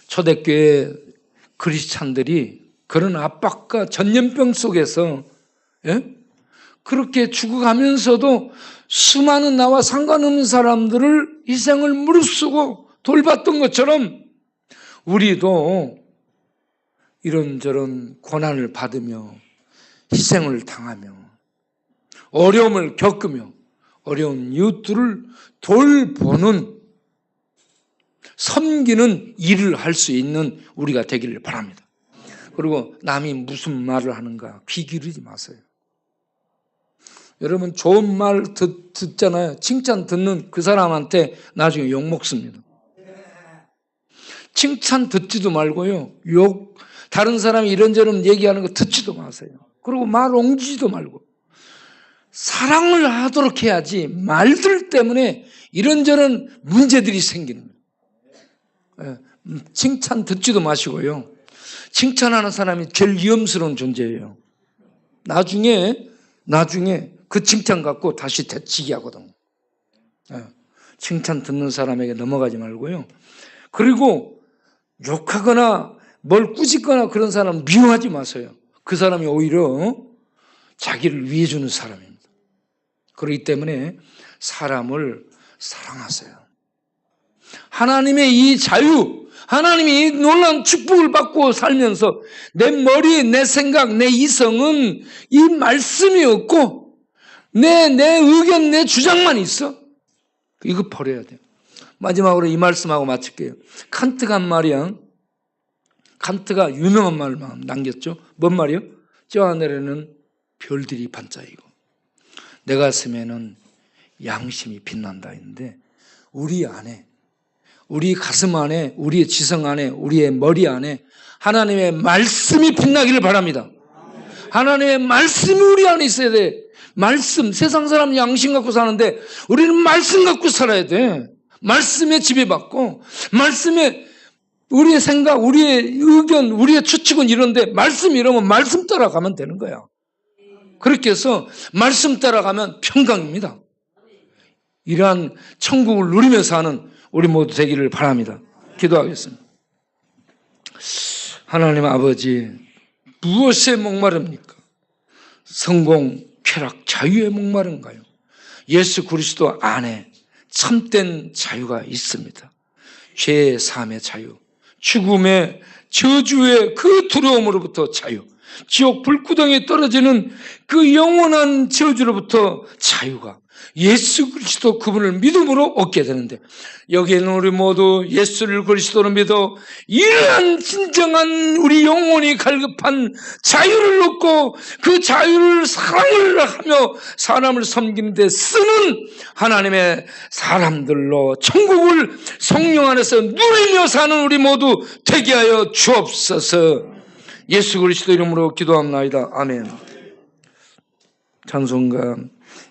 초대교회 크리스찬들이 그런 압박과 전염병 속에서 그렇게 죽어가면서도 수많은 나와 상관없는 사람들을 희생을 무릅쓰고 돌봤던 것처럼 우리도 이런저런 고난을 받으며 희생을 당하며 어려움을 겪으며 어려운 이웃들을 돌보는 섬기는 일을 할 수 있는 우리가 되기를 바랍니다. 그리고 남이 무슨 말을 하는가 귀 기울이지 마세요. 여러분 좋은 말 듣잖아요. 칭찬 듣는 그 사람한테 나중에 욕 먹습니다. 칭찬 듣지도 말고요. 다른 사람이 이런저런 얘기하는 거 듣지도 마세요. 그리고 말 옮기지도 말고 사랑을 하도록 해야지 말들 때문에 이런저런 문제들이 생기는 거예요. 칭찬 듣지도 마시고요. 칭찬하는 사람이 제일 위험스러운 존재예요. 나중에 그 칭찬 갖고 다시 되치기 하거든요. 칭찬 듣는 사람에게 넘어가지 말고요. 그리고 욕하거나 뭘 꾸짖거나 그런 사람 미워하지 마세요. 그 사람이 오히려 자기를 위해 주는 사람입니다. 그렇기 때문에 사람을 사랑하세요. 하나님의 이 자유, 하나님이 이 놀라운 축복을 받고 살면서 내 머리, 내 생각, 내 이성은 이 말씀이 없고 내 의견, 내 주장만 있어. 이거 버려야 돼요. 마지막으로 이 말씀하고 마칠게요. 칸트가 한 말이야. 칸트가 유명한 말만 남겼죠. 뭔 말이요? 저 하늘에는 별들이 반짝이고 내 가슴에는 양심이 빛난다 했는데 우리 안에, 우리 가슴 안에, 우리의 지성 안에, 우리의 머리 안에 하나님의 말씀이 빛나기를 바랍니다. 하나님의 말씀이 우리 안에 있어야 돼. 말씀, 세상 사람 양심 갖고 사는데 우리는 말씀 갖고 살아야 돼. 말씀에 지배받고 말씀에 우리의 생각, 우리의 의견, 우리의 추측은 이런데 말씀 이러면 말씀 따라가면 되는 거야. 그렇게 해서 말씀 따라가면 평강입니다. 이러한 천국을 누리면서 하는 우리 모두 되기를 바랍니다. 기도하겠습니다. 하나님 아버지, 무엇에 목마릅니까? 성공, 쾌락, 자유에 목마른가요? 예수 그리스도 안에 참된 자유가 있습니다. 죄의 삶의 자유, 죽음의 저주의 그 두려움으로부터 자유, 지옥 불구덩이에 떨어지는 그 영원한 저주로부터 자유가 예수 그리스도 그분을 믿음으로 얻게 되는데 여기에는 우리 모두 예수를 그리스도로 믿어 이러한 진정한 우리 영혼이 갈급한 자유를 얻고 그 자유를 사랑을 하며 사람을 섬기는 데 쓰는 하나님의 사람들로 천국을 성령 안에서 누리며 사는 우리 모두 되게 하여 주옵소서. 예수 그리스도 이름으로 기도합나이다. 아멘. 찬송가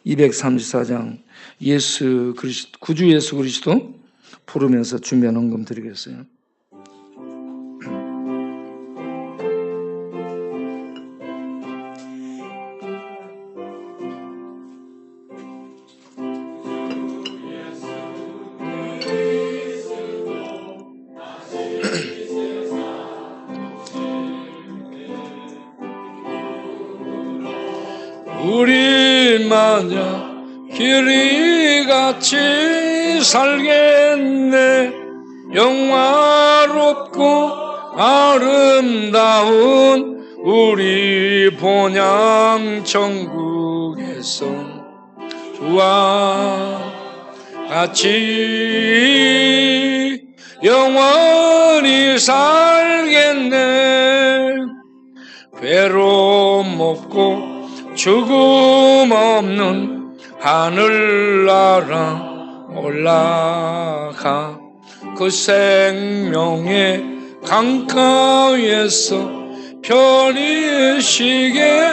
234장 구주 예수 그리스도 부르면서 준비한 헌금 드리겠어요. 우리 마냥 길이 같이 살겠네. 영화롭고 아름다운 우리 본향 천국에서 주와 같이 영원히 살겠네. 괴로움 없고 죽음 없는 하늘나라 올라가 그 생명의 강가에서 편히 쉬게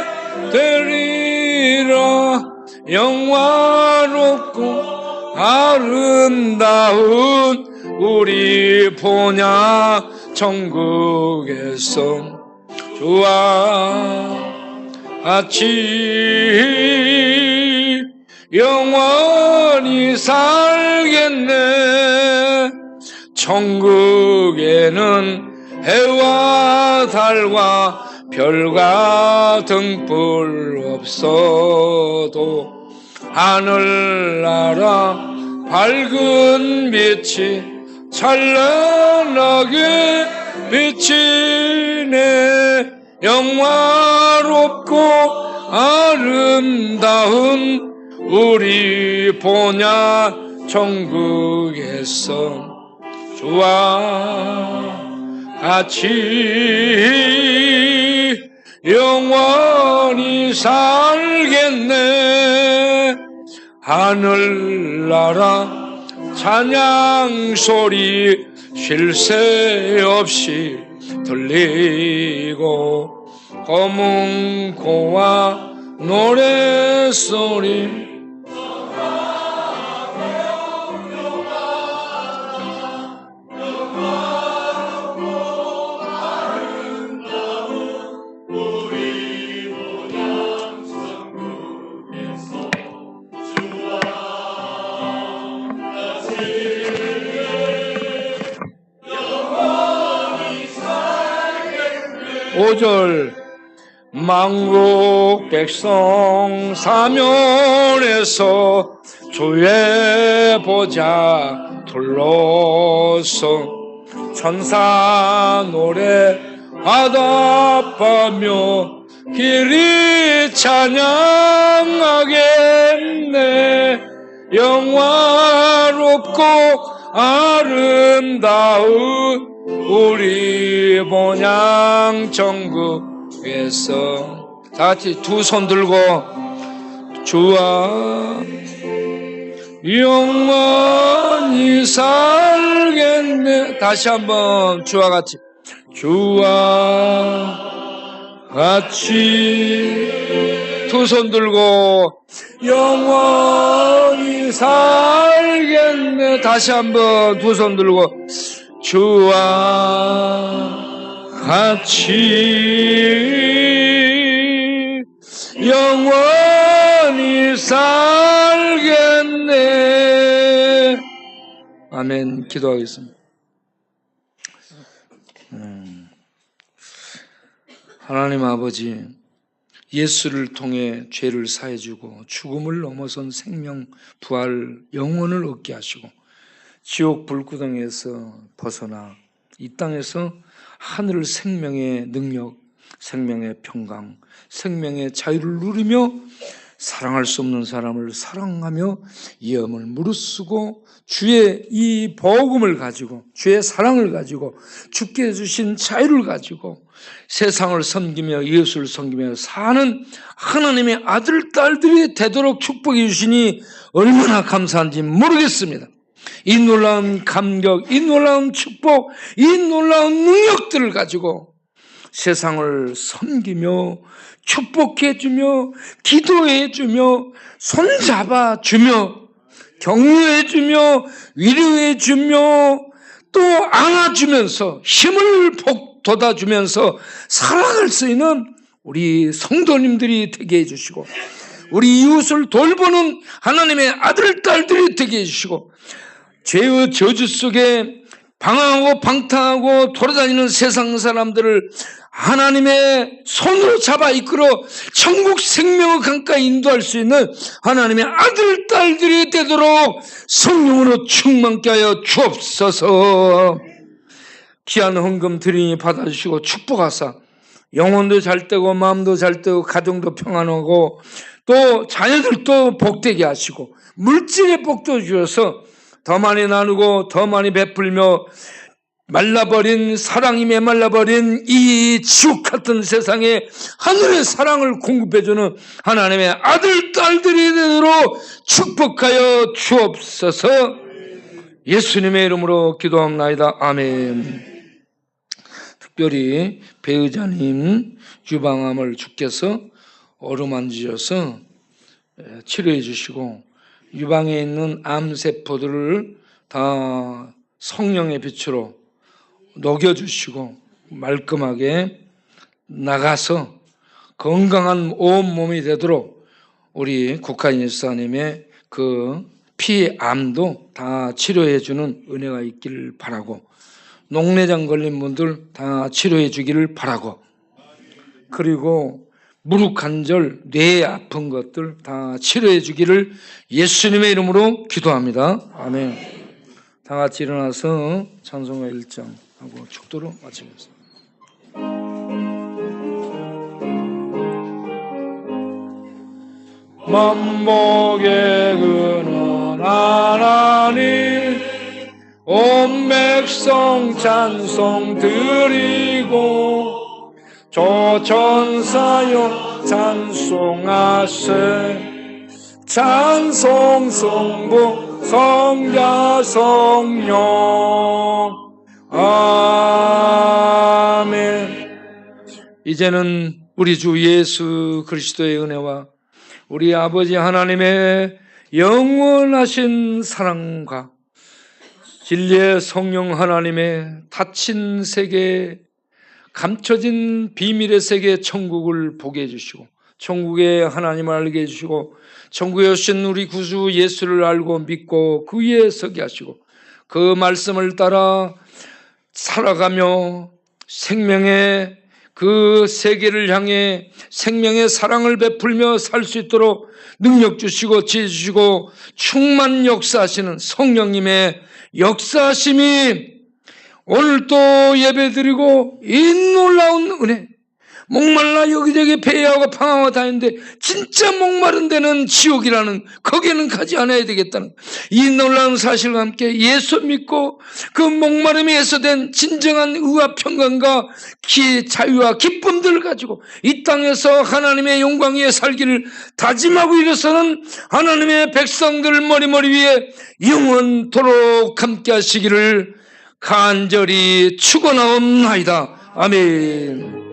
되리라. 영화롭고 아름다운 우리 본향 천국에서 주와 같이 영원히 살겠네. 천국에는 해와 달과 별과 등불 없어도 하늘나라 밝은 빛이 찬란하게 비치네. 영화롭고 아름다운 우리 본향 천국에서 주와 같이 영원히 살겠네. 하늘나라 찬양 소리 쉴 새 없이 들리고 검은 고와 노래소리 오절 만국 백성 사면에서 주의 보좌 둘러서 천사 노래 화답하며 길이 찬양하겠네. 영화롭고 아름다운 우리 본향 천국에서 다같이 두 손 들고 주와 영원히 살겠네. 다시 한번 주와 같이 주와 같이 두 손 들고 영원히 살겠네. 다시 한번 두 손 들고 주와 같이 영원히 살겠네. 아멘. 기도하겠습니다. 하나님 아버지, 예수를 통해 죄를 사해주고 죽음을 넘어선 생명, 부활, 영혼을 얻게 하시고 지옥 불구덩이에서 벗어나 이 땅에서 하늘 생명의 능력, 생명의 평강, 생명의 자유를 누리며 사랑할 수 없는 사람을 사랑하며 염을 무릅쓰고 주의 이 복음을 가지고 주의 사랑을 가지고 주께 주신 자유를 가지고 세상을 섬기며 예수를 섬기며 사는 하나님의 아들, 딸들이 되도록 축복해 주시니 얼마나 감사한지 모르겠습니다. 이 놀라운 감격, 이 놀라운 축복, 이 놀라운 능력들을 가지고 세상을 섬기며 축복해주며 기도해주며 손잡아주며 격려해주며 위로해주며 또 안아주면서 힘을 돋아주면서 살아갈 수 있는 우리 성도님들이 되게 해주시고 우리 이웃을 돌보는 하나님의 아들, 딸들이 되게 해주시고 죄의 저주 속에 방황하고 방탕하고 돌아다니는 세상 사람들을 하나님의 손으로 잡아 이끌어 천국 생명의 강가에 인도할 수 있는 하나님의 아들, 딸들이 되도록 성령으로 충만케 하여 주옵소서. 귀한 헌금 드리니 받아주시고 축복하사 영혼도 잘 되고 마음도 잘 되고 가정도 평안하고 또 자녀들도 복되게 하시고 물질의 복도 주셔서 더 많이 나누고 더 많이 베풀며 말라버린 사랑이 메말라버린 이 지옥 같은 세상에 하늘의 사랑을 공급해주는 하나님의 아들, 딸들이 되도록 축복하여 주옵소서. 예수님의 이름으로 기도합나이다. 아멘. 특별히 배의자님 유방암을 주께서 어루만지셔서 치료해 주시고 유방에 있는 암세포들을 다 성령의 빛으로 녹여주시고 말끔하게 나가서 건강한 온몸이 되도록 우리 국가인 예수님의 그 피암도 다 치료해 주는 은혜가 있기를 바라고 녹내장 걸린 분들 다 치료해 주기를 바라고 그리고 무릎 관절, 뇌 아픈 것들 다 치료해 주기를 예수님의 이름으로 기도합니다. 아멘. 다 같이 일어나서 찬송가 1장하고 축도로 마치겠습니다. 만복의 근원 하나님 온 백성 찬송 드리고 조천사여 찬송하세 찬송 성부 성자 성령 아멘. 이제는 우리 주 예수 그리스도의 은혜와 우리 아버지 하나님의 영원하신 사랑과 진리의 성령 하나님의 닫힌 세계, 감춰진 비밀의 세계 천국을 보게 해주시고 천국의 하나님을 알게 해주시고 천국에 오신 우리 구주 예수를 알고 믿고 그 위에 서게 하시고 그 말씀을 따라 살아가며 생명의 그 세계를 향해 생명의 사랑을 베풀며 살 수 있도록 능력 주시고 지혜 주시고 충만 역사하시는 성령님의 역사하심이 오늘도 예배드리고 이 놀라운 은혜, 목말라 여기저기 배회하고 방황하고 다니는데 진짜 목마른 데는 지옥이라는, 거기에는 가지 않아야 되겠다는 이 놀라운 사실과 함께 예수 믿고 그 목마름이 해소된 진정한 의와 평강과 자유와 기쁨들을 가지고 이 땅에서 하나님의 영광 위에 살기를 다짐하고 일어서는 하나님의 백성들 머리 위에 영원토록 함께 하시기를 간절히 축원하옵나이다. 아멘.